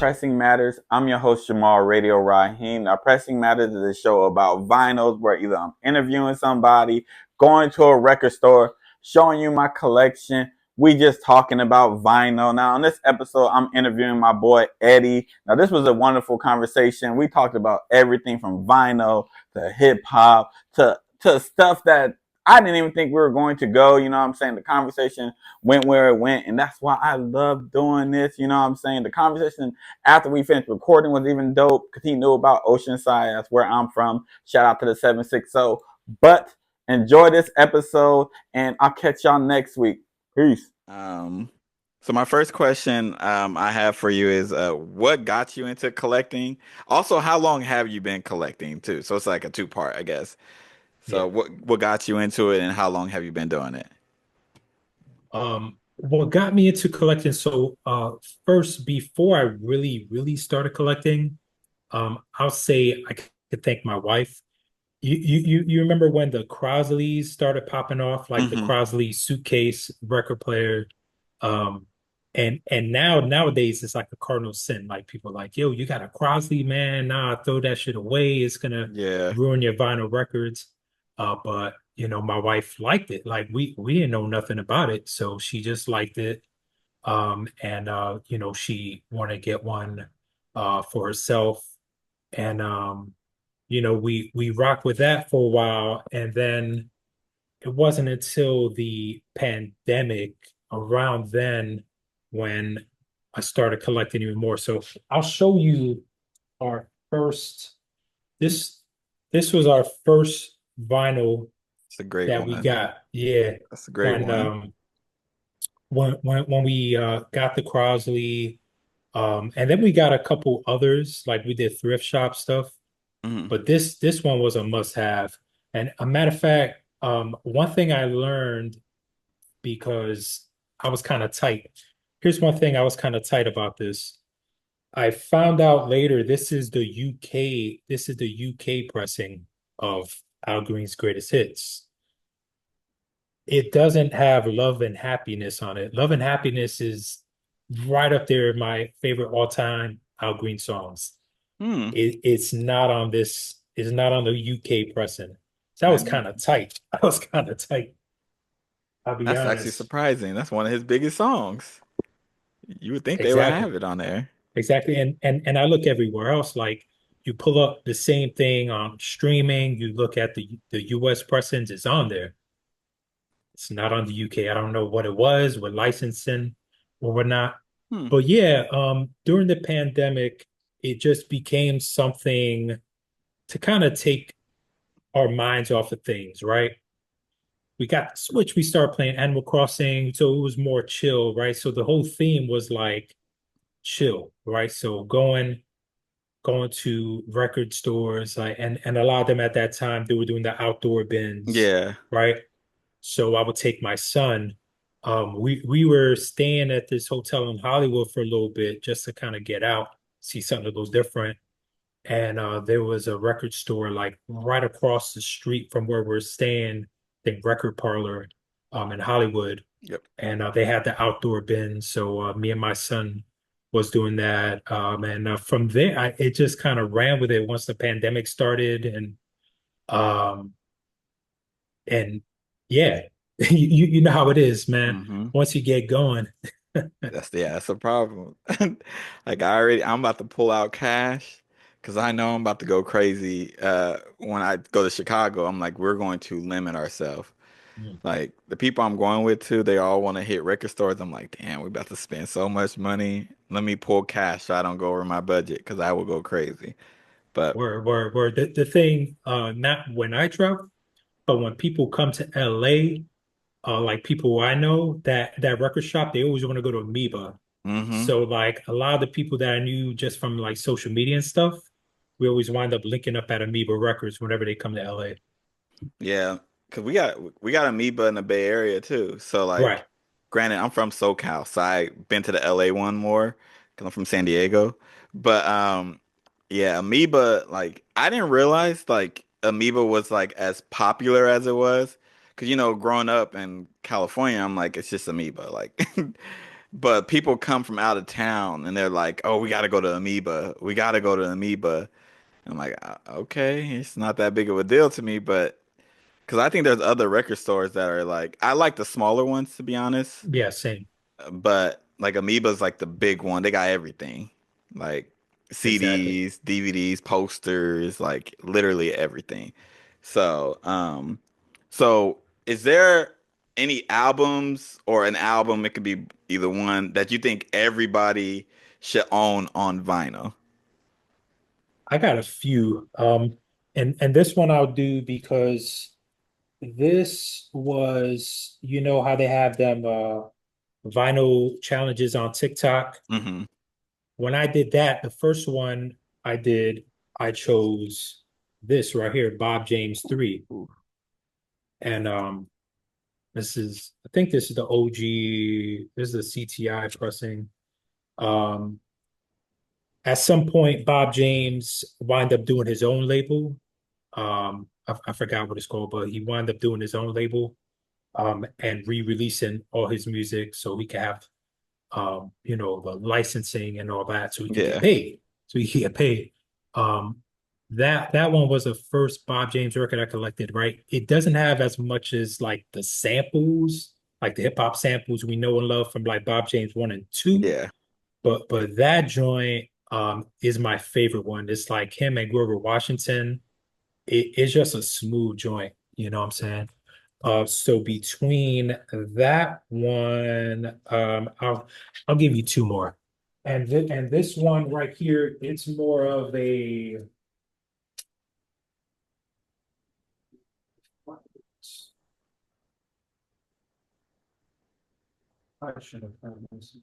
Pressing Matters. I'm your host, Jamal Radio Raheem. Now, Pressing Matters is a show about vinyls where either I'm interviewing somebody, going to a record store, showing you my collection. We just talking about vinyl. Now, on this episode, I'm interviewing my boy, Eddie. Now, this was a wonderful conversation. We talked about everything from vinyl to hip hop to stuff that I didn't even think we were going to go. You know what I'm saying? The conversation went where it went, and that's why I love doing this. You know what I'm saying? The conversation after we finished recording was even dope because he knew about Oceanside. That's where I'm from. Shout out to the 760. But enjoy this episode, and I'll catch y'all next week. Peace. So my first question I have for you is what got you into collecting? Also, how long have you been collecting too? So it's like a two-part, I guess. So Yeah. what got you into it, and how long have you been doing it? What got me into collecting, so first, before I really started collecting, I'll say I could thank my wife. You remember when the Crosleys started popping off, like the Hmm. Crosley suitcase record player? Um, and nowadays it's like a cardinal sin. Like people are like, yo, you got a Crosley, man. Nah, throw that shit away. It's gonna Yeah. ruin your vinyl records. But my wife liked it. Like we didn't know nothing about it, so she just liked it. And she wanted to get one for herself. And we rocked with that for a while, and then it wasn't until the pandemic around then when I started collecting even more. So I'll show you our first this this was our first vinyl It's a great that we one. got. Yeah. That's a great And one. when we got the Crosley, and then we got a couple others, like we did thrift shop stuff. Hmm. But this one was a must-have. And a matter of fact, one thing I learned because I was kind of tight. Here's one thing I was kind of tight about this. I found out later this is the UK pressing of Al Green's greatest hits. It doesn't have Love and Happiness on it. Love and Happiness is right up there, my favorite all-time Al Green songs. Hmm. It's not on the UK pressing. So that I was didn't. kind of tight. I was kind of tight, I'll be That's actually honest. surprising. That's one of his biggest songs. You would think they would Exactly. have it on there. Exactly. And I look everywhere else, like you pull up the same thing on streaming, you look at the US pressings, it's on there. It's not on the UK. I don't know what it was with licensing or whatnot. Hmm. But yeah, during the pandemic, it just became something to kind of take our minds off of things, right? We got the Switch, we started playing Animal Crossing, so it was more chill, right? So the whole theme was like chill, right? So going to record stores, like, and a lot of them at that time they were doing the outdoor bins, Yeah. right? So I would take my son. We were staying at this hotel in Hollywood for a little bit just to kind of get out, see something a little different. And there was a record store like right across the street from where we're staying, the record parlor in Hollywood. Yep. And they had the outdoor bin. So me and my son was doing that. And from there, it just kind of ran with it once the pandemic started. Um, and yeah, you know how it is, man. Hmm. Once you get going, That's a problem. Like I'm about to pull out cash because I know I'm about to go crazy. When I go to Chicago, I'm like, we're going to limit ourselves. Like the people I'm going with too, they all want to hit record stores. I'm like, damn, we're about to spend so much money. Let me pull cash so I don't go over my budget because I will go crazy. But where the thing, not when I travel, but when people come to LA, like people I know that record shop, they always want to go to Amoeba. hmm. So like a lot of the people that I knew just from like social media and stuff, we always wind up linking up at Amoeba Records whenever they come to LA. Yeah, because we got Amoeba in the Bay Area too. So Right. like, granted, I'm from SoCal, so I been to the LA one more because I'm from San Diego. But yeah, Amoeba, like I didn't realize like Amoeba was like as popular as it was. Because growing up in California, I'm like it's just Amoeba. Like but people come from out of town and they're like, "Oh, we got to go to Amoeba. We got to go to Amoeba." I'm like, Okay, it's not that big of a deal to me, but because I think there's other record stores that are like, I like the smaller ones to be honest, Yeah, same. but like Amoeba's like the big one. They got everything, like Exactly. CDs, DVDs, posters, like literally everything. So, so is there any albums or an album? It could be either one that you think everybody should own on vinyl. I got a few. And this one I'll do because this was, you know how they have them vinyl challenges on TikTok. Hmm. When I did that, the first one I did, I chose this right here, Bob James 3. And this is, I think this is the OG, this is the CTI pressing. Um, at some point, Bob James wound up doing his own label. I forgot what it's called, but he wound up doing his own label, and re-releasing all his music so he could have, the licensing and all that, so he could get Yeah, paid. So he could get paid. Um, that one was the first Bob James record I collected, right? It doesn't have as much as like the samples, like the hip hop samples we know and love from like Bob James 1 and 2, yeah. but that joint is my favorite one. It's like him and Grover Washington. It's just a smooth joint, you know what I'm saying? So between that one, I'll give you two more. And this one right here, it's more of a, I should have found this.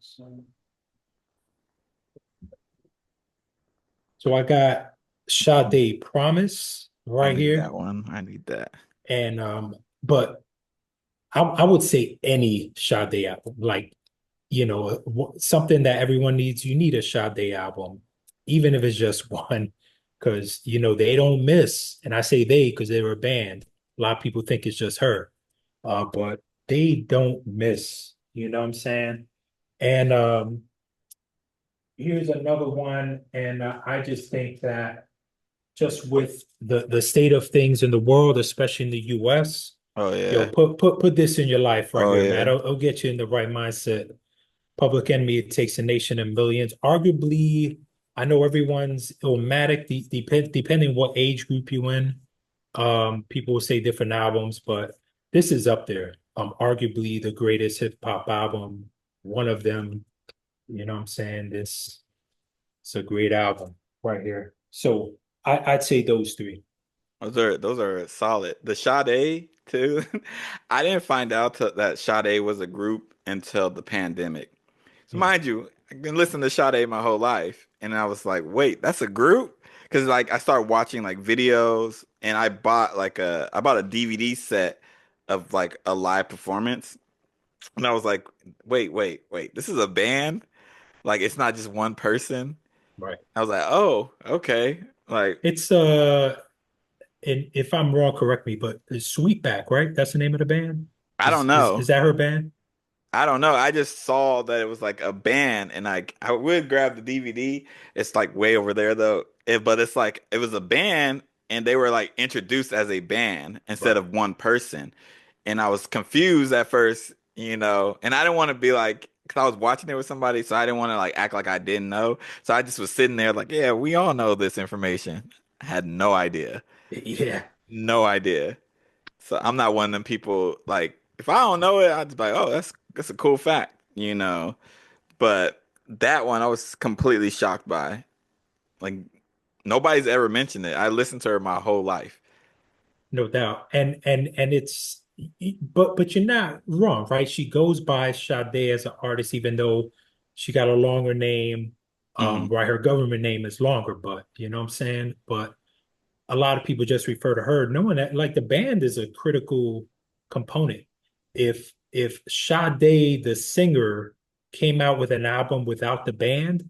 So I got Sade Promise I right need that here. one. I need that. And but I would say any Sade album, like, something that everyone needs. You need a Sade album, even if it's just one, because they don't miss. And I say they because they were a band. A lot of people think it's just her, but they don't miss. You know what I'm saying? And here's another one, and I just think that just with the state of things in the world, especially in the U.S. Oh Yo, yeah. put this in your life right Oh here, man. yeah. It'll get you in the right mindset. Public Enemy, it takes a nation in millions. Arguably, I know everyone's illmatic, depending what age group you in. People will say different albums, but this is up there. Arguably the greatest hip hop album, one of them. You know what I'm saying? This it's a great album right here. So I'd say those three. Those are solid. The Sade too. I didn't find out that Sade was a group until the pandemic. So Mm, mind you, I've been listening to Sade my whole life, and I was like, wait, that's a group? Because like I started watching like videos, and I bought a DVD set of like a live performance, and I was like, wait, this is a band? Like it's not just one person. right. I was like, oh, okay. Like It's and if I'm wrong, correct me, but it's Sweetback, right? That's the name of the band. I don't Is know. that her band? I don't know. I just saw that it was like a band, and I would grab the DVD. It's like way over there though. But it's like it was a band, and they were like introduced as a band instead Right. of one person. And I was confused at first, and I didn't want to be like, because I was watching it with somebody, so I didn't want to like act like I didn't know. So I just was sitting there like, yeah, we all know this information. I had no idea, Yeah. no idea. So I'm not one of them people like if I don't know it, I'd just be like, oh, that's a cool fact. But that one I was completely shocked by. Like nobody's ever mentioned it. I listened to her my whole life. No doubt. And it's but you're not wrong, right? She goes by Sade as an artist, even though she got a longer name. Hmm. Right, her government name is longer, but you know what I'm saying? But a lot of people just refer to her, knowing that like the band is a critical component. If Sade, the singer, came out with an album without the band,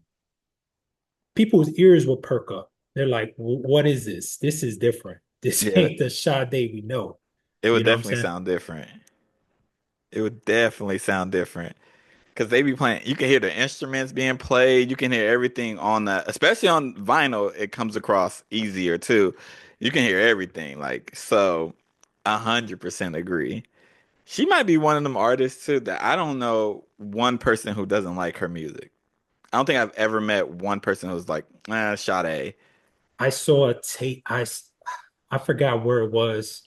people's ears will perk up. They're like, "What is this? This is different. This Yeah, ain't the Sade we know." it You would know what I'm definitely saying? sound different. It would definitely sound different. because they be playing. You can hear the instruments being played. You can hear everything on that, especially on vinyl. It comes across easier too. You can hear everything. Like so, 100% agree. She might be one of them artists too that I don't know one person who doesn't like her music. I don't think I've ever met one person who's like, Sade. I saw a tape. I forgot where it was.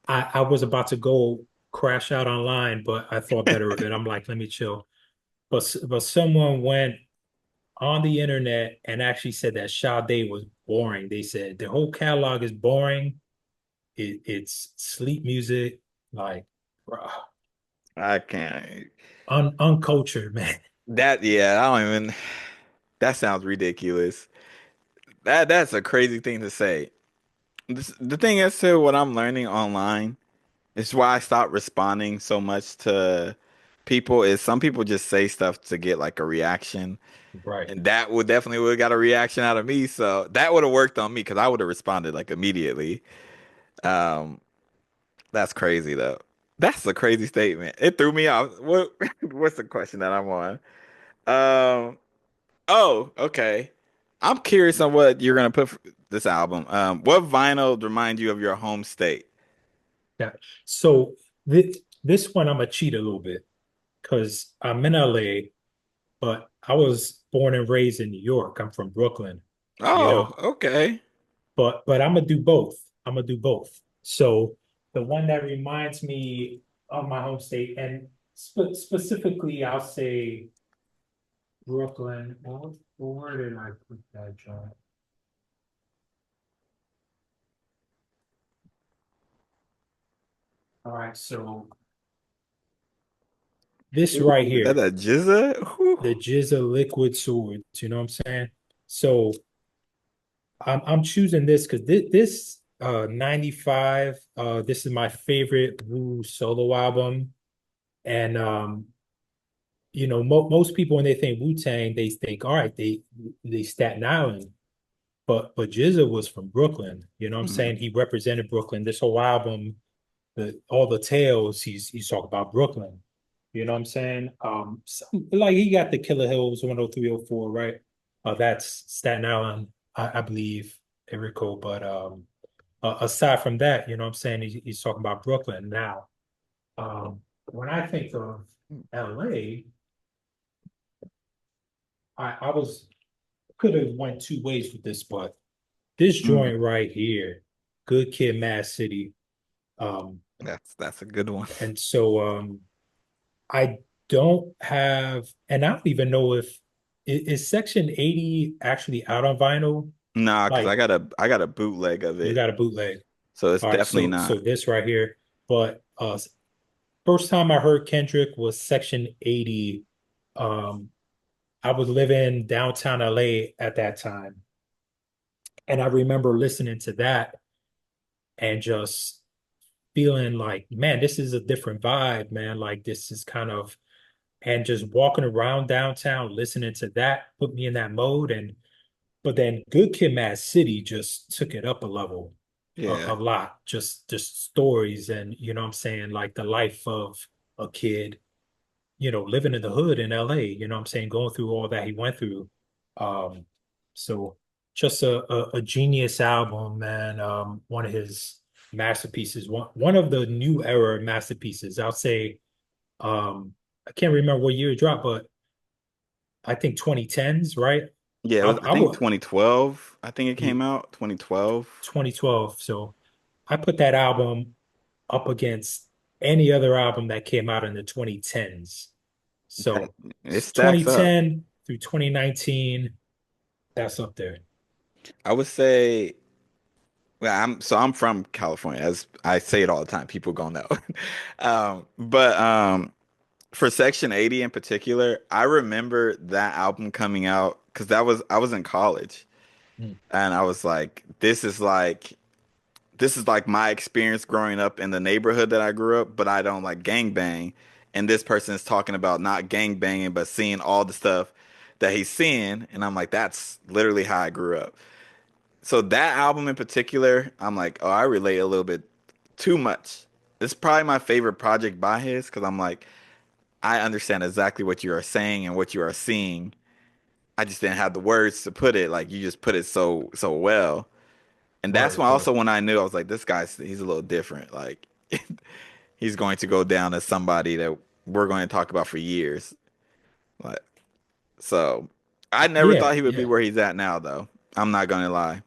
I was about to go crash out online, but I thought better of it. I'm like, let me chill. But someone went on the internet and actually said that Sade was boring. They said the whole catalog is boring. It's sleep music, like bruh, I can't. uncultured, man. That yeah, I don't even. That sounds ridiculous. That's a crazy thing to say. The thing is too, what I'm learning online is why I stopped responding so much to people is some people just say stuff to get like a reaction, Right. and that would definitely would have got a reaction out of me. So that would have worked on me because I would have responded like immediately. Um, that's crazy though. That's a crazy statement. It threw me off. What what's the question that I'm on? Um, oh, okay. I'm curious on what you're gonna put for this album. What vinyl remind you of your home state? Yeah. So this one I'm gonna cheat a little bit because I'm in LA, but I was born and raised in New York. I'm from Brooklyn, you Oh, know. okay. But I'm gonna do both. I'm gonna do both. So the one that reminds me of my home state, and specifically, I'll say Brooklyn. Where did I put that, John? All right, so this right Ooh, is that here, a Jizza? Ooh. the Jizza Liquid Swords. You know what I'm saying? So I'm choosing this because this 95 this is my favorite Wu solo album, and most people when they think Wu-Tang, they think, all right, they Staten Island, but GZA was from Brooklyn. You know what I'm Mhm. saying? He represented Brooklyn. This whole album, all the tales, he's talking about Brooklyn. You know what I'm saying? Like he got the Killer Hills 10304, right? That's Staten Island, I believe, Erico. But aside from that, you know what I'm saying? He's talking about Brooklyn now. When I think of LA, I was could have went two ways with this, but this Mm, joint right here, Good Kid, Mad City. Um, that's a good one. and so I don't have, and I don't even know if is Section 80 actually out on vinyl? Nah, because Like I got a bootleg of you it, got a bootleg. so it's All right, definitely so not. this right here, but first time I heard Kendrick was Section 80. Um, I was living downtown LA at that time, and I remember listening to that and just feeling like, man, this is a different vibe, man. Like this is kind of, and just walking around downtown, listening to that, put me in that mode. But then Good Kid, Mad City just took it up a level, Yeah, a lot. Just stories and you know what I'm saying, like the life of a kid, living in the hood in LA. You know what I'm saying, going through all that he went through. Um, so just a genius album, man. One of his masterpieces, one of the new era masterpieces. I'll say, I can't remember what year it dropped, but I think 2010s, right? yeah. It I, was I I think would 2012. I think it came out 2012. 2012. So I put that album up against any other album that came out in the 2010s. That So it stacks up. 2010 through 2019, that's up there. I would say. Well, I'm from California, as I say it all the time. People gonna know. But for Section 80 in particular, I remember that album coming out because that was I was in college, Mm. and I was like, this is like my experience growing up in the neighborhood that I grew up, but I don't like gangbang. And this person is talking about not gang banging, but seeing all the stuff that he's seeing, and I'm like, that's literally how I grew up. So that album in particular, I'm like, oh, I relate a little bit too much. It's probably my favorite project by his because I'm like, I understand exactly what you are saying and what you are seeing. I just didn't have the words to put it. Like you just put it so well. And that's Word, when word. also when I knew I was like, this guy's he's a little different. Like he's going to go down as somebody that we're going to talk about for years. Like so I never thought Yeah, he would be yeah. where he's at now though. I'm not gonna lie.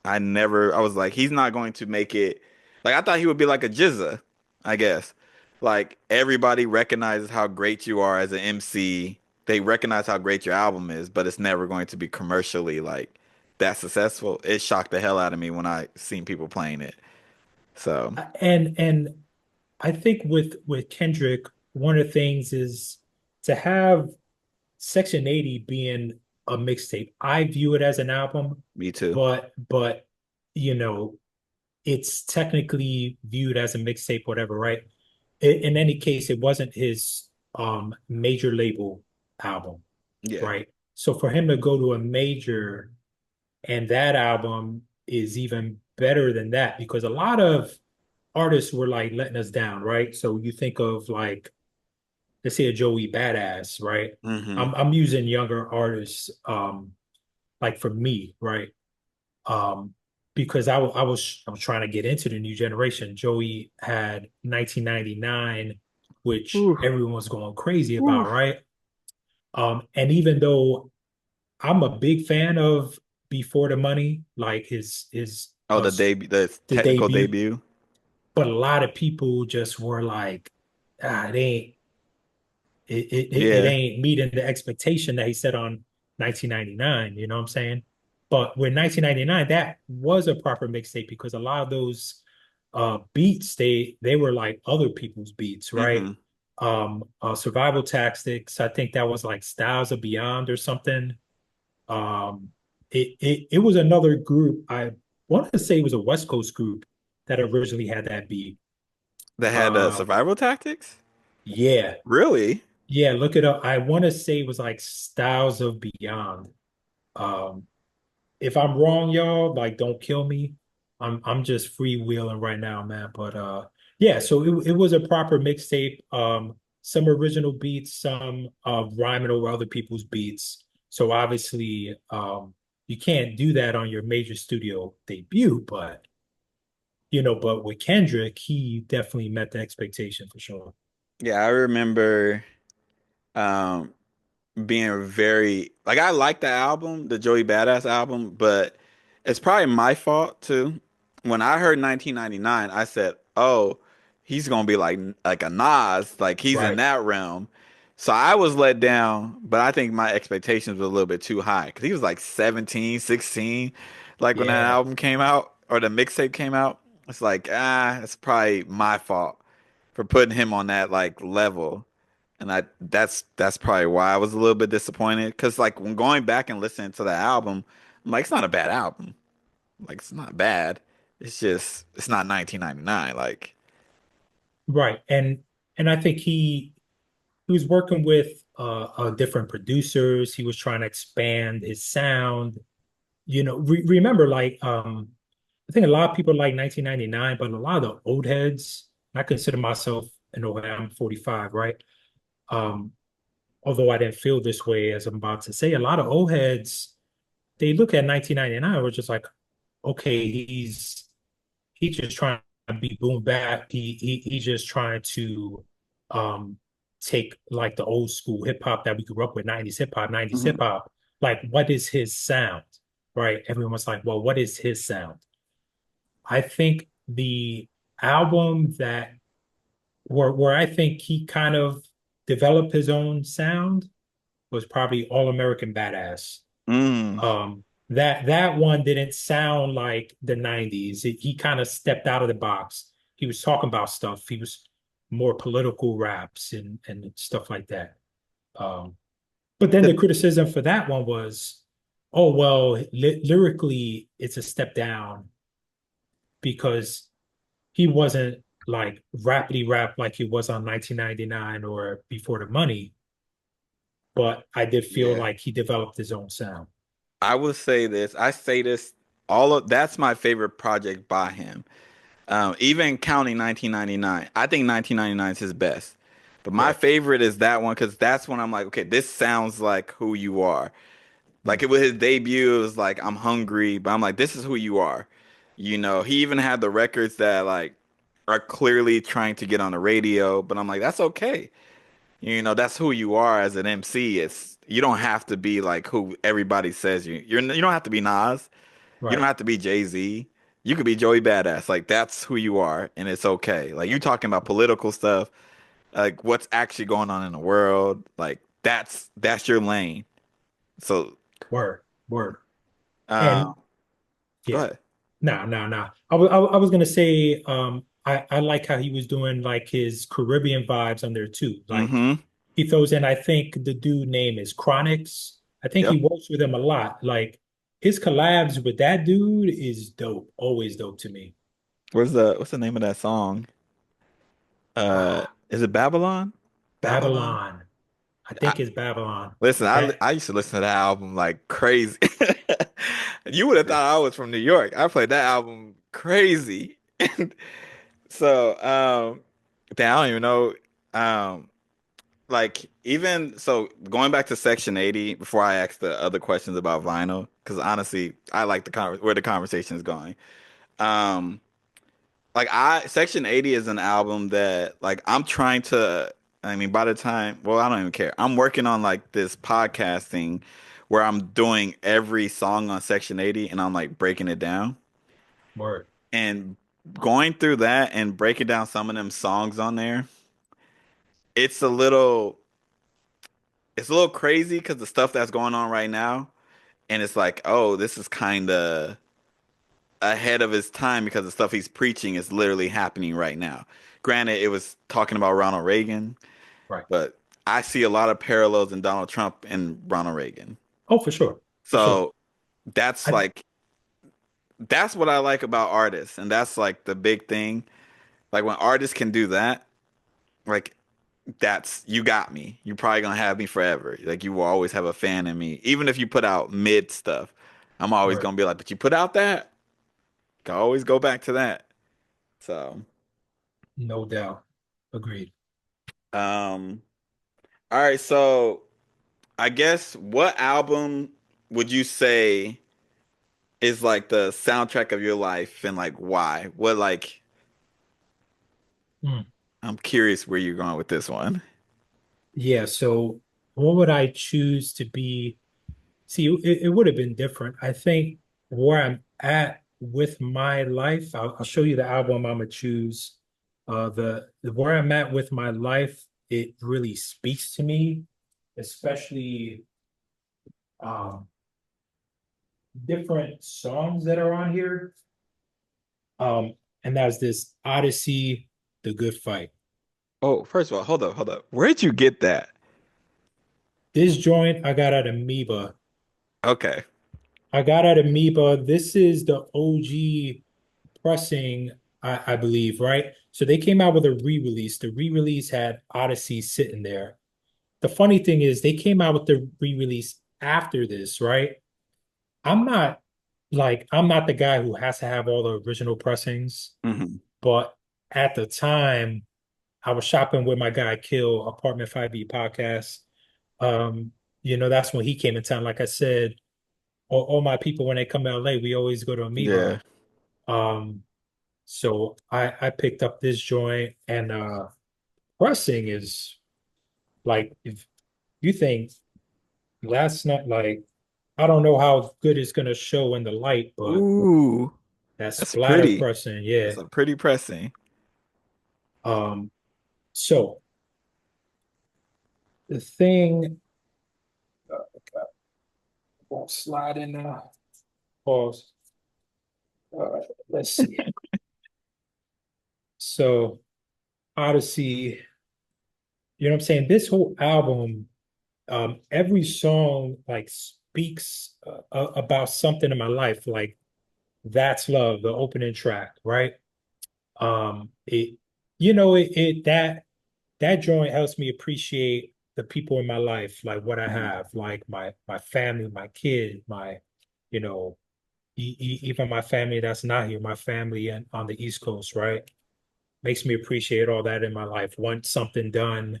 I was like, he's not going to make it. Like, I thought he would be like a Jizza, I guess. Like, everybody recognizes how great you are as an MC. They recognize how great your album is, but it's never going to be commercially like that successful. It shocked the hell out of me when I seen people playing it. So, And I think with Kendrick, one of the things is to have Section 80 being a mixtape. I view it as an album, me too. but you know, it's technically viewed as a mixtape, whatever, right? In any case, it wasn't his major label album, Yeah. right? So for him to go to a major and that album is even better than that because a lot of artists were like letting us down, right? So you think of like let's say a Joey Badass, right? Mm-hmm. I'm using younger artists, like for me, right? Um, because I was trying to get into the new generation. Joey had 1999, which Ooh, everyone was going crazy ooh. about, right? And even though I'm a big fan of Before the Money, like his Oh, the the technical debut, debut. but a lot of people just were like, it ain't it Yeah. ain't meeting the expectation that he set on 1999. You know what I'm saying? But with 1999, that was a proper mixtape because a lot of those beats they were like other people's beats, right? Mm-hmm. Survival Tactics, I think that was like Styles of Beyond or something. It was another group. I want to say it was a West Coast group that originally had that beat. That had Uh, survival tactics. yeah, Really? yeah, look it up. I want to say it was like Styles of Beyond. Um, if I'm wrong, y'all, like don't kill me. I'm just freewheeling right now, man. But yeah, so it was a proper mixtape. Some original beats, some rhyming over other people's beats. So obviously, you can't do that on your major studio debut, but but with Kendrick, he definitely met the expectation for sure. Yeah, I remember. Um, being very like I like the album, the Joey Badass album, but it's probably my fault too. When I heard 1999, I said, "Oh, he's gonna be like a Nas, like he's in Right. that realm." So I was let down, but I think my expectations were a little bit too high because he was like 17, 16, like when that Yeah. album came out or the mixtape came out. It's like, it's probably my fault for putting him on that like level. And that's probably why I was a little bit disappointed. Cause like when going back and listening to the album, I'm like, it's not a bad album. Like it's not bad. It's just it's not 1999. Like Right. And I think he was working with different producers. He was trying to expand his sound. Remember like I think a lot of people like 1999, but a lot of the old heads, I consider myself an old head. I'm 45, right? Um, although I didn't feel this way as I'm about to say, a lot of old heads, they look at 1999, we're just like, okay, he's just trying to be boom bap. He's just trying to um take like the old school hip hop that we grew up with, 90s hip hop, 90s hip mhm. hop. Like, what is his sound? Right? Everyone's like, well, what is his sound? I think the album that where I think he kind of developed his own sound was probably All American Badass. Mm. That one didn't sound like the 90s. He kind of stepped out of the box. He was talking about stuff. He was more political raps and stuff like that. Um, but then the The, criticism for that one was, oh well, lyrically it's a step down because he wasn't like rapidy rap like he was on 1999 or Before the Money. But I did feel yeah. like he developed his own sound. I will say this. I say this all of that's my favorite project by him. Even counting 1999. I think 1999 is his best. But my Right. favorite is that one because that's when I'm like, okay, this sounds like who you are. Like Mm. it was his debut, it was like I'm hungry, but I'm like, this is who you are. He even had the records that like are clearly trying to get on the radio, but I'm like, that's okay. That's who you are as an MC. You don't have to be like who everybody says you don't have to be Nas. You don't Right. have to be Jay-Z. You could be Joey Badass. Like that's who you are, and it's okay. Like you talking about political stuff, like what's actually going on in the world. Like that's your lane. So, Word. Word. uh, And go yeah. ahead. No, no, no. I was gonna say, I like how he was doing like his Caribbean vibes on there too. Like Mm-hmm. he throws in, I think the dude name is Chronix. I think he Yep. works with him a lot. Like his collabs with that dude is dope. Always dope to me. What's the name of that song? Ah, Is it Babylon? Babylon? Babylon. I I, think it's Babylon. listen, That I used to listen to that album like crazy. You would have thought I was from New York. I played that album crazy. So, damn, I don't even know. Um, like even so, going back to Section 80 before I ask the other questions about vinyl, because honestly, I like where the conversation is going. Um, like Section 80 is an album that like I'm trying to. I mean, by the time, well, I don't even care. I'm working on like this podcasting where I'm doing every song on Section 80 and I'm like breaking it down. word. And going through that and breaking down some of them songs on there, it's a little it's a little crazy because the stuff that's going on right now, and it's like, oh, this is kind of ahead of his time because the stuff he's preaching is literally happening right now. Granted, it was talking about Ronald Reagan, Right. but I see a lot of parallels in Donald Trump and Ronald Reagan. Oh, for sure. For sure. So that's I like that's what I like about artists, and that's like the big thing. Like when artists can do that, like that's you got me. You're probably gonna have me forever. Like you will always have a fan in me. Even if you put out mid stuff, I'm always word. gonna be like, but you put out that, can always go back to that. So, No doubt. Agreed. um, all right, so I guess what album would you say is like the soundtrack of your life and like why? What like Hmm. I'm curious where you're going with this one. Yeah, so what would I choose to be? See, it would have been different. I think where I'm at with my life, I'll show you the album I'm gonna choose. Where I'm at with my life, it really speaks to me, especially um, different songs that are on here. And that's this Odyssey, The Good Fight. Oh, first of all, hold up. Where'd you get that? This joint I got at Amoeba. Okay. I got at Amoeba. This is the OG pressing, I believe, right? So they came out with a re-release. The re-release had Odyssey sitting there. The funny thing is they came out with the re-release after this, right? I'm not I'm not the guy who has to have all the original pressings, Hmm. but at the time I was shopping with my guy Kill, Apartment 5B podcast. Um, that's when he came in town. Like I said, all my people when they come to LA, we always go to Yeah. Amoeba. Um, So I picked up this joint and pressing is like if you think last night like I don't know how good it's gonna show in the light, but Ooh, that that's splatter pretty. pressing, yeah. That's a pretty pressing. Um so the thing won't slide in now. Pause. Let's see. So Odyssey, you know what I'm saying? This whole album, every song like speaks about something in my life. Like That's Love, the opening track, right? It, that joint helps me appreciate the people in my life, like what I Mhm. have, like my family, my kid, you know, even my family that's not here, my family on the East Coast, right? Makes me appreciate all that in my life. Want something done.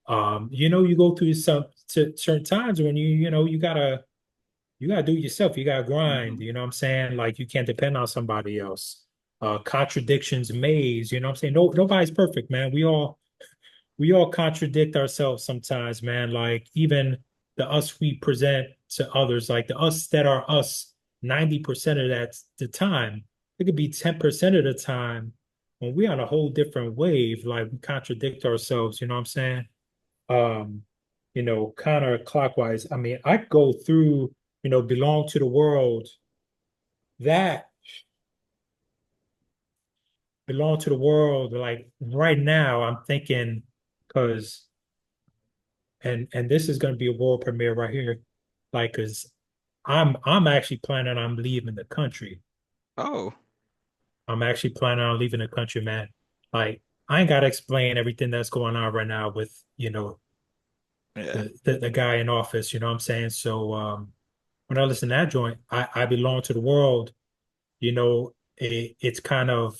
You go through some certain times when you gotta do it yourself. You gotta grind, Mhm. you know what I'm saying? Like you can't depend on somebody else. Contradictions maze, you know what I'm saying? No, nobody's perfect, man. We all contradict ourselves sometimes, man. Like even the us we present to others, like the us that are us 90% of that the time, it could be 10% of the time when we're on a whole different wave, like we contradict ourselves, you know what I'm saying? Um, counterclockwise. I mean, I go through, belong to the world, that belong to the world. Like right now, I'm thinking because and this is going to be a world premiere right here, like because I'm actually planning on leaving the country. Oh, I'm actually planning on leaving the country, man. Like I ain't got to explain everything that's going on right now with yeah. the guy in office. You know what I'm saying? So when I listen to that joint, I belong to the world. It's kind of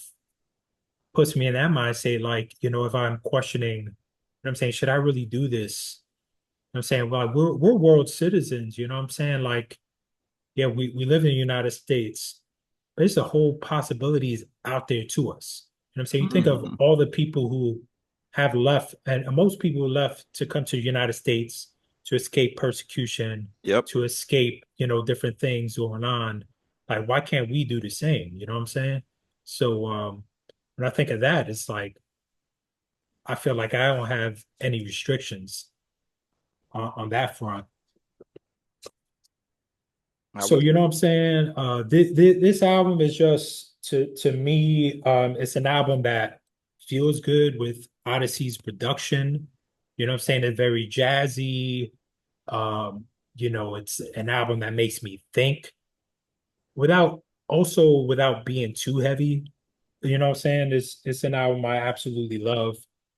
puts me in that mindset, like if I'm questioning, I'm saying, should I really do this? I'm saying, well, we're world citizens, you know what I'm saying? Like, yeah, we live in the United States. There's a whole possibilities out there to us. You know what I'm saying? You think of Hmm. all the people who have left, and most people left to come to the United States to escape persecution, Yep. to escape, different things going on. Like, why can't we do the same? You know what I'm saying? So when I think of that, it's like I feel like I don't have any restrictions on that front. I So would you know what agree. I'm saying? This album is just to me, it's an album that feels good with Odyssey's production. You know what I'm saying? It's very jazzy. It's an album that makes me think without being too heavy. You know what I'm saying? It's an album I absolutely love.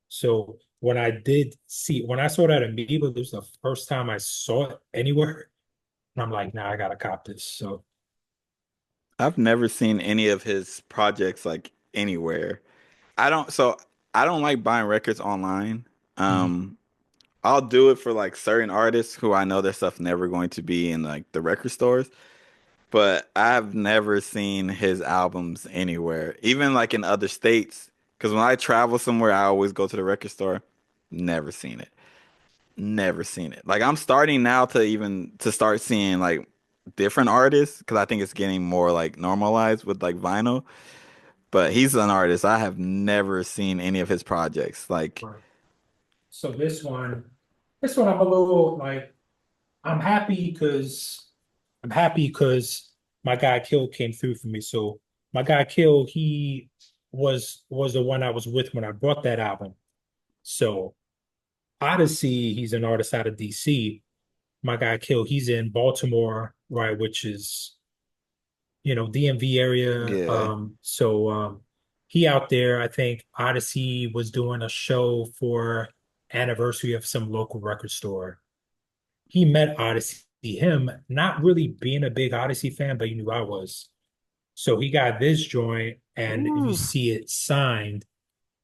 So when I saw that Amoeba, this was the first time I saw it anywhere. And I'm like, nah, I gotta cop this. So I've never seen any of his projects like anywhere. I don't like buying records online. mhm. Um, I'll do it for like certain artists who I know their stuff never going to be in like the record stores, but I've never seen his albums anywhere, even like in other states. Because when I travel somewhere, I always go to the record store. Never seen it. Never seen it. Like I'm starting now to start seeing like different artists because I think it's getting more like normalized with like vinyl. But he's an artist. I have never seen any of his projects. Like, Right. So this one I'm a little like I'm happy because my guy Kill came through for me. So my guy Kill, he was the one I was with when I bought that album. So Odyssey, he's an artist out of DC. My guy Kill, he's in Baltimore, right, which is DMV area. yeah, He out there, I think Odyssey was doing a show for anniversary of some local record store. He met Odyssey, him not really being a big Odyssey fan, but he knew I was. So he got this joint, and you ooh, see it signed.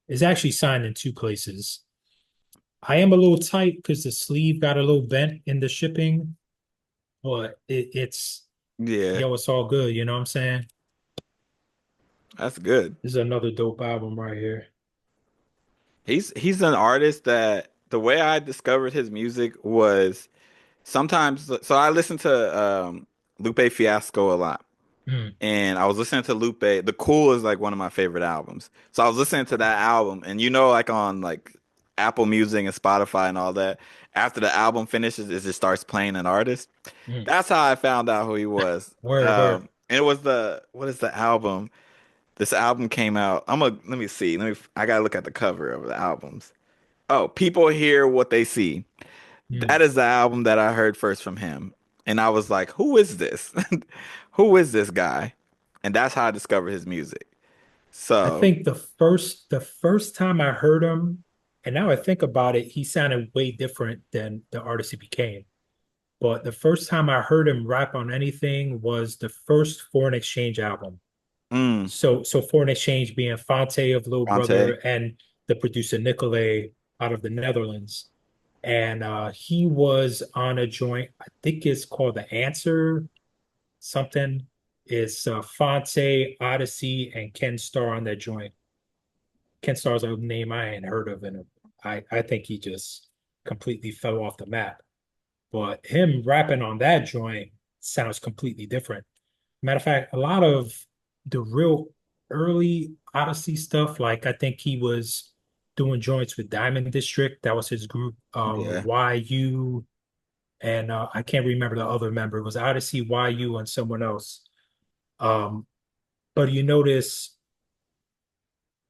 It's actually signed in two places. I am a little tight because the sleeve got a little bent in the shipping, but yeah, it's all good. You know what I'm saying? that's good. This is another dope album right here. He's an artist that the way I discovered his music was sometimes. So I listen to Lupe Fiasco a lot. Mm, And I was listening to Lupe. The Cool is like one of my favorite albums. So I was listening to that album, and like on like Apple Music and Spotify and all that, after the album finishes, it just starts playing an artist. mm. That's how I found out who he was. Word. And it was what is the album? This album came out. Let me see. I gotta look at the cover of the albums. Oh, People Hear What They See. Mm. That is the album that I heard first from him. And I was like, who is this? Who is this guy? And that's how I discovered his music. I So, think the first time I heard him, and now I think about it, he sounded way different than the artist he became. But the first time I heard him rap on anything was the first Foreign Exchange album. mm, So Foreign Exchange being Fonte of Little Brother Fonte. and the producer Nicolay out of the Netherlands. and he was on a joint. I think it's called The Answer something. It's Fonte, Odyssey, and Ken Starr on that joint. Ken Starr's a name I ain't heard of, and I think he just completely fell off the map. But him rapping on that joint sounds completely different. Matter of fact, a lot of the real early Odyssey stuff, like I think he was doing joints with Diamond District. That was his group, Yeah. YU, and I can't remember the other member. It was Odyssey, YU, and someone else. Um, but you notice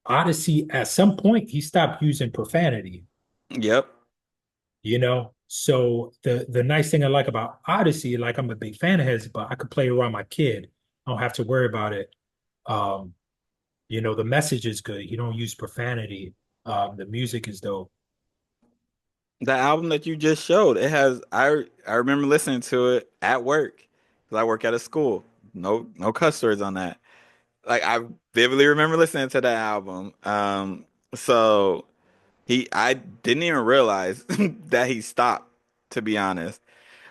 Odyssey, at some point, he stopped using profanity, Yep. you know? So the nice thing I like about Odyssey, like I'm a big fan of his, but I could play around my kid. I don't have to worry about it. Um, the message is good. You don't use profanity. The music is dope. The album that you just showed, it has I remember listening to it at work because I work at a school. No cuss words on that. Like I vividly remember listening to that album. So I didn't even realize that he stopped, to be honest.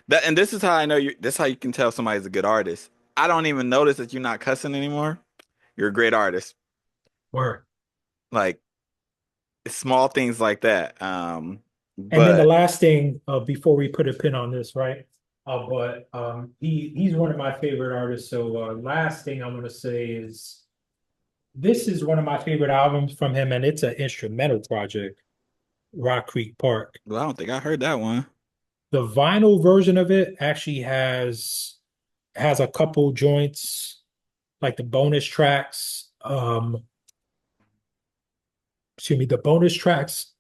That and this is how I know you. This is how you can tell somebody's a good artist. I don't even notice that you're not cussing anymore. You're a great artist. Word. Like small things like that. And then the But last thing, before we put a pin on this, right? But he's one of my favorite artists. So last thing I'm gonna say is this is one of my favorite albums from him, and it's an instrumental project, Rock Creek Park. well, I don't think I heard that one. The vinyl version of it actually has a couple joints, like the bonus tracks. Excuse me, the bonus tracks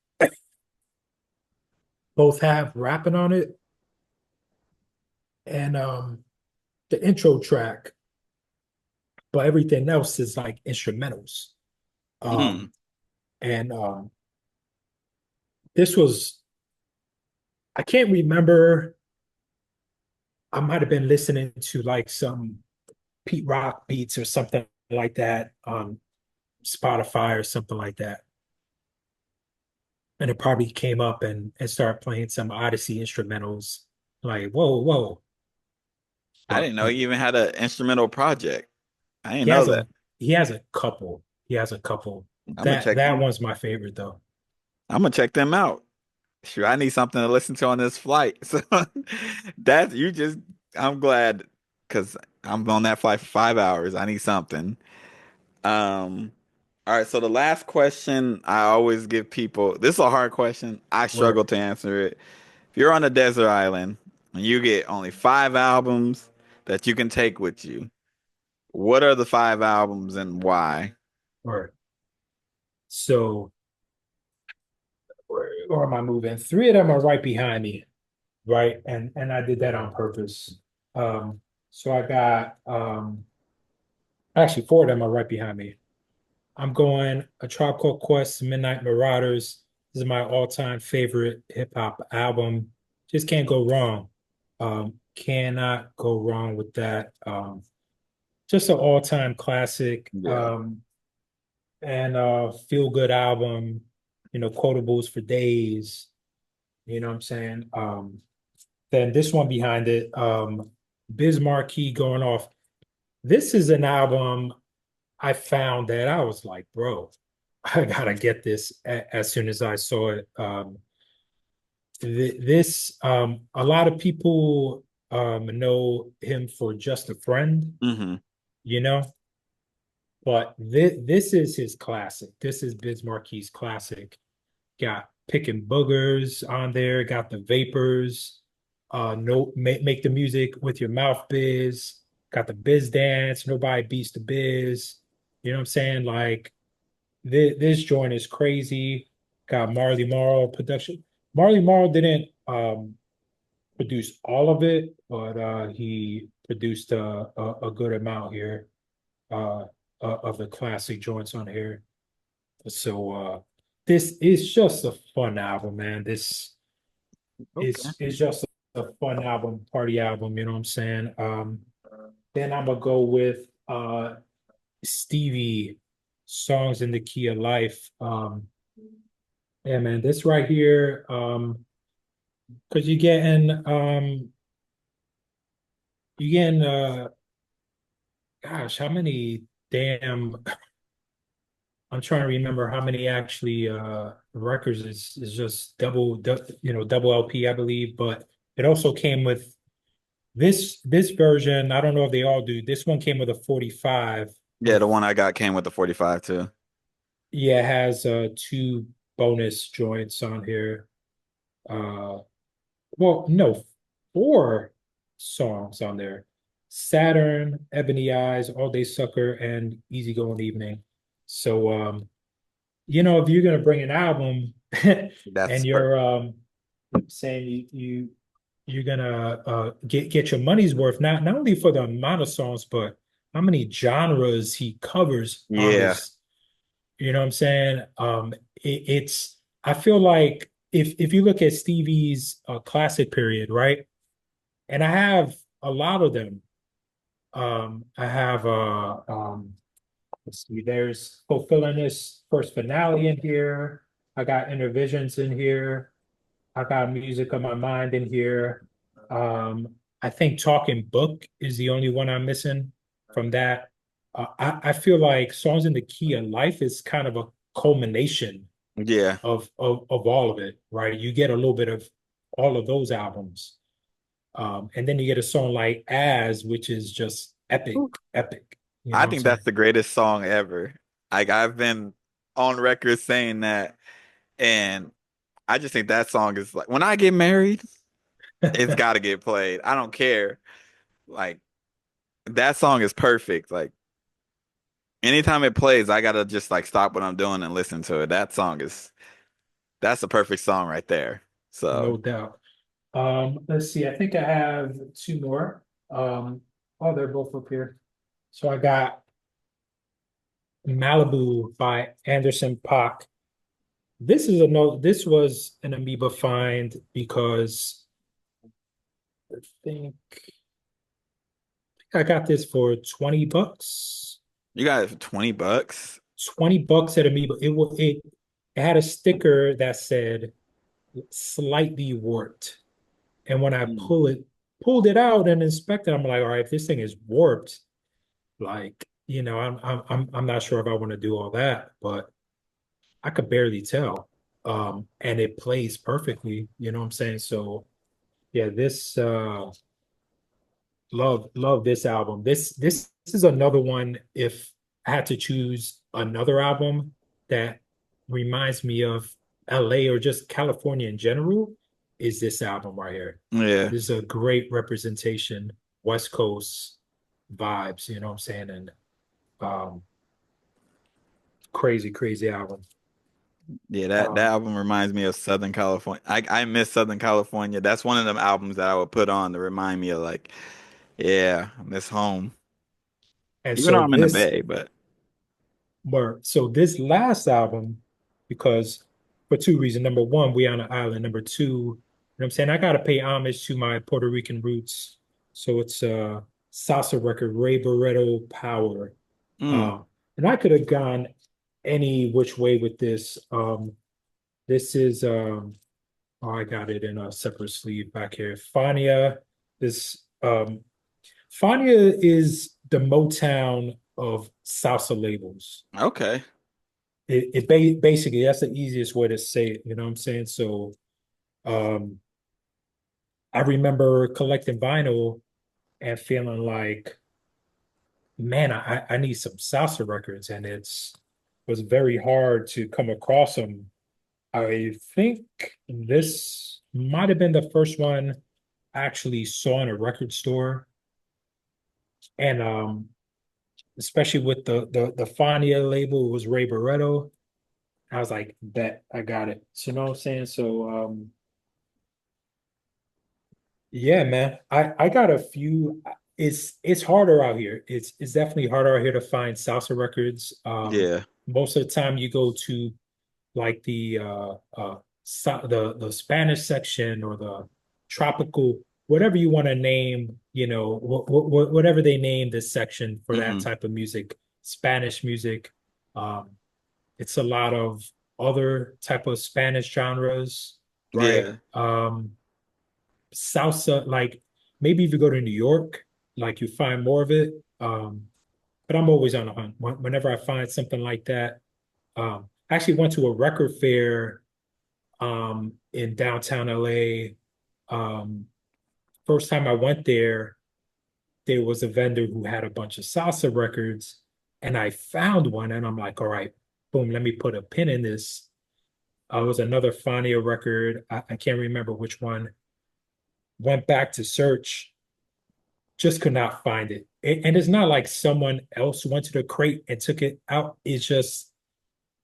both have rapping on it, and the intro track, but everything else is like instrumentals. Mm. Um, and this was, I can't remember. I might have been listening to like some Pete Rock beats or something like that on Spotify or something like that. And it probably came up and started playing some Odyssey instrumentals. Like, whoa, whoa. I But didn't know he even had an instrumental project. I didn't he know has that. a he has a couple. He has a couple. I'm gonna That check that them. one's my favorite though. I'm gonna check them out. Sure, I need something to listen to on this flight. So that you just, I'm glad because I'm on that flight for 5 hours. I need something. Um, all right. So the last question I always give people, this is a hard question. I struggle Word, to answer it. If you're on a desert island and you get only 5 albums that you can take with you, what are the 5 albums and why? word. So where am I moving? Three of them are right behind me, right? And I did that on purpose. So I got actually four of them are right behind me. I'm going A Tribe Called Quest, Midnight Marauders. This is my all-time favorite hip hop album. Just can't go wrong. Cannot go wrong with that. Just an all-time classic. Yeah. And feel good album, quotables for days, you know what I'm saying? Then this one behind it, Biz Markie going off. This is an album I found that I was like, bro, I gotta get this as soon as I saw it. This a lot of people know him for Just a Friend, Hmm. you know, but this is his classic. This is Biz Marquis' classic. Got Picking Boogers on there, got the Vapors, no make the music with your mouth biz, got the biz dance, nobody beats the biz. You know what I'm saying? Like this joint is crazy. Got Marley Marl production. Marley Marl didn't produce all of it, but he produced a good amount here uh, of the classic joints on here. So this is just a fun album, man. This Okay. is just a fun album, party album, you know what I'm saying? Then I'm gonna go with Stevie, Songs in the Key of Life. Yeah, man, this right here. because you're getting gosh, how many damn I'm trying to remember how many actually records is just double LP, I believe, but it also came with this version. I don't know if they all do. This one came with a 45 Yeah, the with one I got came with the 45 too. yeah, it has two bonus joints on here. Uh well, no, four songs on there. Saturn, Ebony Eyes, All Day Sucker, and Easygoing Evening. So if you're gonna bring an album That's and per you're saying you're gonna get your money's worth, not only for the amount of songs, but how many genres he covers on yeah, his, you know what I'm saying? It's I feel like if you look at Stevie's classic period, right? And I have a lot of them. I have let's see, there's Fulfilling This First Finale in here. I got Intervisions in here. I got Music of My Mind in here. I think Talking Book is the only one I'm missing from that. I feel like Songs in the Key of Life is kind of a culmination yeah. of all of it, right? You get a little bit of all of those albums. And then you get a song like As, which is just epic, epic. You know I what I'm think saying? that's the greatest song ever. Like I've been on record saying that, and I just think that song is like when I get married, it's got to get played. I don't care. Like that song is perfect. Like anytime it plays, I gotta just like stop what I'm doing and listen to it. That's the perfect song right there. So No doubt. Let's see. I think I have two more. Oh, they're both up here. So I got Malibu by Anderson .Paak. This is a no. This was an Amoeba find because I think I got this for $20. you got it for $20? $20 at Amoeba. It had a sticker that said slightly warped. And when I Mm. pulled it out and inspected, I'm like, all right, if this thing is warped, like, I'm not sure if I want to do all that, but I could barely tell. And it plays perfectly, you know what I'm saying? So yeah, this love this album. This is another one. If I had to choose another album that reminds me of LA or just California in general, is this album right here. Yeah. This is a great representation, West Coast vibes, you know what I'm saying? And um crazy, crazy album. Yeah, that Um album reminds me of Southern California. I miss Southern California. That's one of them albums that I would put on to remind me of like, yeah, I miss home. and Even though so I'm in the this Bay, but this last album, because for two reasons. Number one, we on an island. Number two, you know what I'm saying? I gotta pay homage to my Puerto Rican roots. So it's a salsa record, Ray Barretto Power. mm, Uh, and I could have gone any which way with this. This is oh, I got it in a separate sleeve back here. Fania. This Fania is the Motown of salsa labels. okay. Basically that's the easiest way to say it, you know what I'm saying? So um I remember collecting vinyl and feeling like, man, I need some salsa records, and was very hard to come across them. I think this might have been the first one I actually saw in a record store. And especially with the Fania label, it was Ray Barretto. I was like, bet I got it. So you know what I'm saying? So yeah, man. I got a few. It's harder out here. It's definitely harder out here to find salsa records. Yeah. Most of the time you go to like the Spanish section or the tropical, whatever you want to name, whatever they name this section for that Hmm. type of music, Spanish music. Um, it's a lot of other type of Spanish genres, right? Yeah. salsa, like maybe if you go to New York, like you find more of it. But I'm always on a hunt. Whenever I find something like that, I actually went to a record fair in downtown LA. Um, First time I went there was a vendor who had a bunch of salsa records, and I found one, and I'm like, all right, boom, let me put a pin in this. It was another Fania record. I can't remember which one. Went back to search, just could not find it. And it's not like someone else went to the crate and took it out. It's just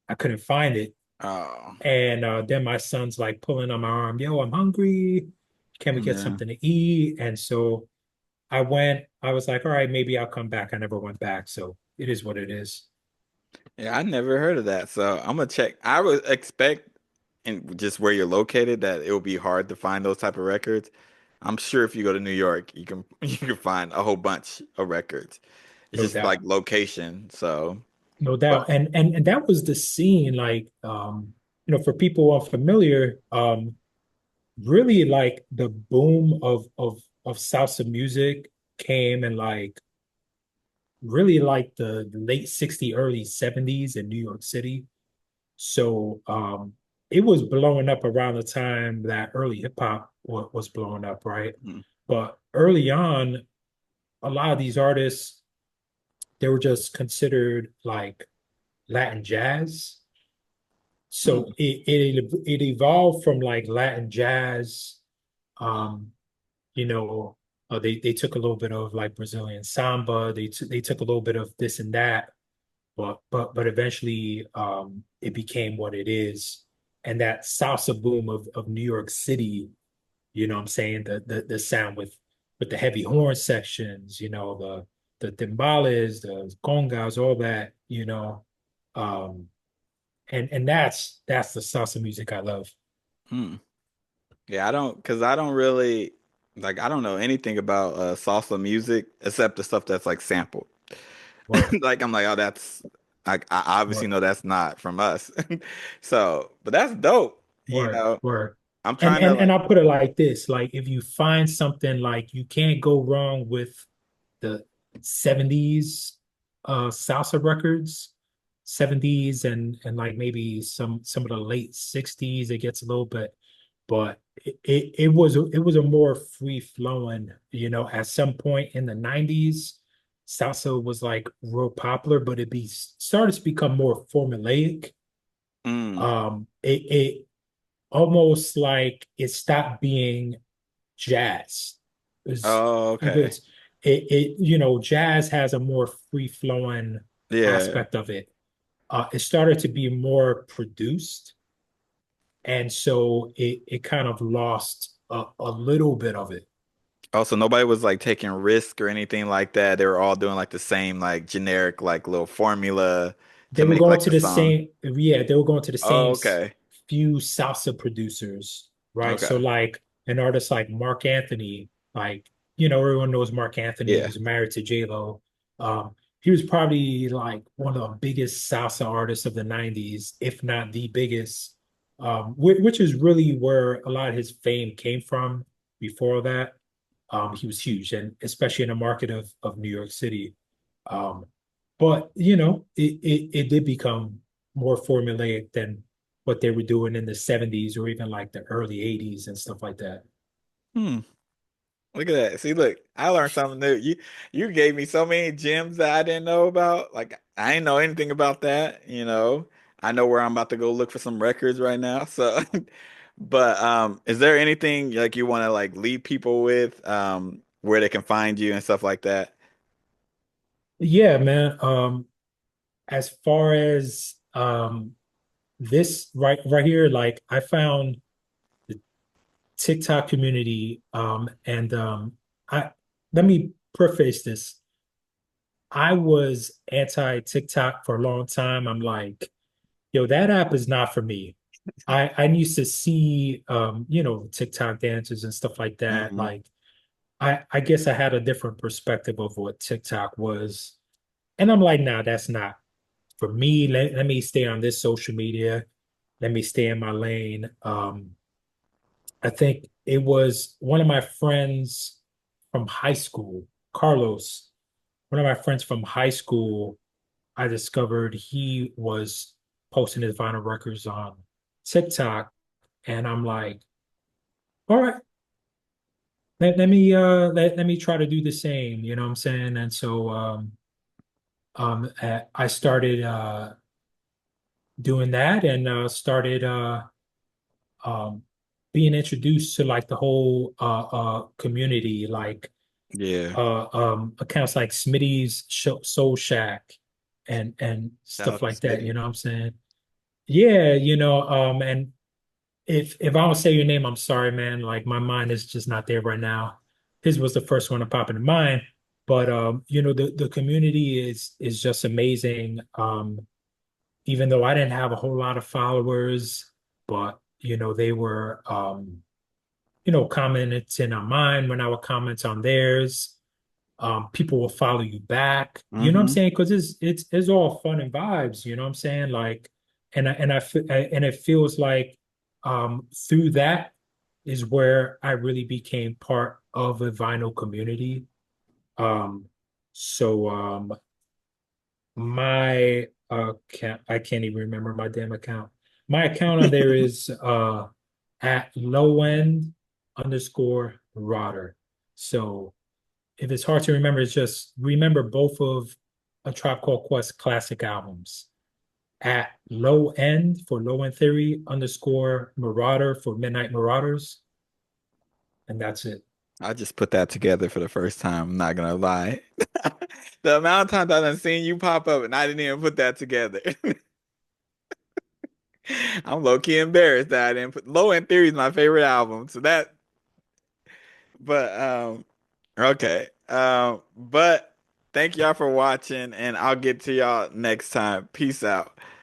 I couldn't find it. Oh, And then my son's like pulling on my arm, yo, I'm hungry. Can we get yeah. something to eat? And so I was like, all right, maybe I'll come back. I never went back. So it is what it is. Yeah, I never heard of that. So I'm gonna check. I would expect in just where you're located that it will be hard to find those type of records. I'm sure if you go to New York, you can you can find a whole bunch of records. It's No just like doubt. location. So, No but doubt. And that was the scene, like for people unfamiliar, really like the boom of salsa music came in like really like the late 60s, early 70s in New York City. So it was blowing up around the time that early hip hop was blowing up, right? mm, But early on, a lot of these artists, they were just considered like Latin jazz. So mm. it evolved from like Latin jazz. Um, you know, they took a little bit of like Brazilian samba. They took a little bit of this and that, but eventually it became what it is. And that salsa boom of New York City, you know what I'm saying? The sound with the heavy horn sections, the timbales, the congas, all that, Um, and that's the salsa music I love. Mm. Yeah, because I don't really like, I don't know anything about salsa music except the stuff that's like sampled. Word, Like I'm like, oh, that's I obviously word, know that's not from us. So, but that's dope. word, word. I'm And trying to and and like, I'll put it like this: like if you find something like you can't go wrong with the 70s salsa records, 70s and like maybe some of the late 60s, it gets a little bit, but it was a more free flowing, at some point in the 90s, salsa was like real popular, but it be started to become more formulaic. mm, It almost like it stopped being jazz. It's, oh, okay. it's jazz has a more free flowing Yeah. aspect of it. It started to be more produced, and so it kind of lost a little bit of it. Also, nobody was like taking risk or anything like that. They were all doing like the same like generic like little formula to They were make going like to the the song. same, yeah, they were going to the Oh, same okay. few salsa producers, right? So Okay. like an artist like Mark Anthony, like everyone knows Mark Anthony. He Yeah. was married to J Lo. He was probably like one of the biggest salsa artists of the '90s, if not the biggest. Which is really where a lot of his fame came from. Before that, he was huge, and especially in the market of New York City. Um, but it did become more formulaic than what they were doing in the '70s or even like the early '80s and stuff like that. Hmm. Look at that. See, look, I learned something new. You gave me so many gems that I didn't know about. Like I didn't know anything about that. I know where I'm about to go look for some records right now. So but is there anything like you want to like leave people with where they can find you and stuff like that? Yeah, man. As far as this right here, like I found the TikTok community, and I let me preface this. I was anti TikTok for a long time. I'm like, yo, that app is not for me. I used to see TikTok dances and stuff like that. Hmm. Like I guess I had a different perspective of what TikTok was. And I'm like, nah, that's not for me. Let me stay on this social media. Let me stay in my lane. I think it was one of my friends from high school, Carlos, one of my friends from high school. I discovered he was posting his vinyl records on TikTok, and I'm like, all right, let me try to do the same, you know what I'm saying? And so I started doing that and started um being introduced to like the whole community, like Yeah. accounts like Smitty's Soul Shack and Shout stuff out to like that, you Smitty. know what I'm saying? Yeah, and if I don't say your name, I'm sorry, man. Like my mind is just not there right now. His was the first one to pop into mind. But the community is just amazing. Even though I didn't have a whole lot of followers, but they were commenting on mine when I would comment on theirs. People will follow you back. You know what I'm Mm-hmm. saying? Because it's all fun and vibes. You know what I'm saying? Like, and it feels like through that is where I really became part of a vinyl community. Um, so my I can't even remember my damn account. My account on there is at low end underscore rotter. So if it's hard to remember, it's just remember both of A Tribe Called Quest classic albums. At low end for low end theory underscore marauder for midnight marauders. And that's it. I just put that together for the first time. I'm not gonna lie. The amount of times I done seen you pop up and I didn't even put that together. I'm low key embarrassed that I didn't put Low End Theory is my favorite album. So that, but okay. But thank y'all for watching, and I'll get to y'all next time. Peace out.